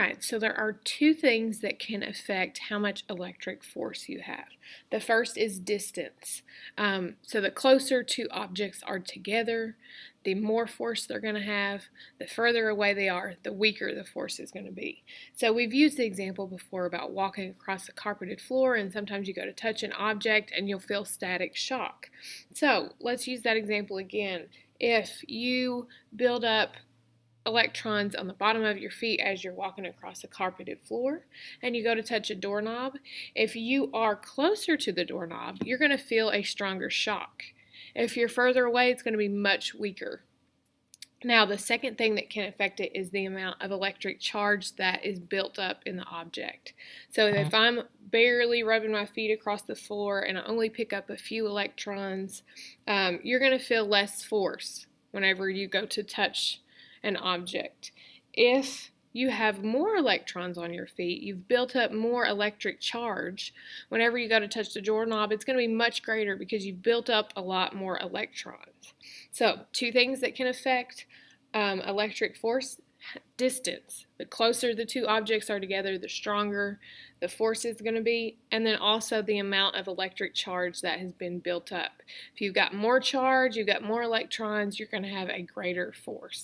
right, so there are two things that can affect how much electric force you have. The first is distance. So the closer two objects are together, the more force they're going to have. The further away they are, the weaker the force is going to be. So we've used the example before about walking across a carpeted floor, and sometimes you go to touch an object and you'll feel static shock. So let's use that example again. If you build up electrons on the bottom of your feet as you're walking across a carpeted floor and you go to touch a doorknob, if you are closer to the doorknob, you're going to feel a stronger shock. If you're further away, it's going to be much weaker. Now, the second thing that can affect it is the amount of electric charge that is built up in the object. So if I'm barely rubbing my feet across the floor and I only pick up a few electrons, you're going to feel less force whenever you go to touch an object. If you have more electrons on your feet, you've built up more electric charge. Whenever you go to touch the doorknob, it's going to be much greater because you've built up a lot more electrons. So, two things that can affect electric force: distance. The closer the two objects are together, the stronger the force is going to be, and then also the amount of electric charge that has been built up. If you've got more charge, you've got more electrons, you're going to have a greater force.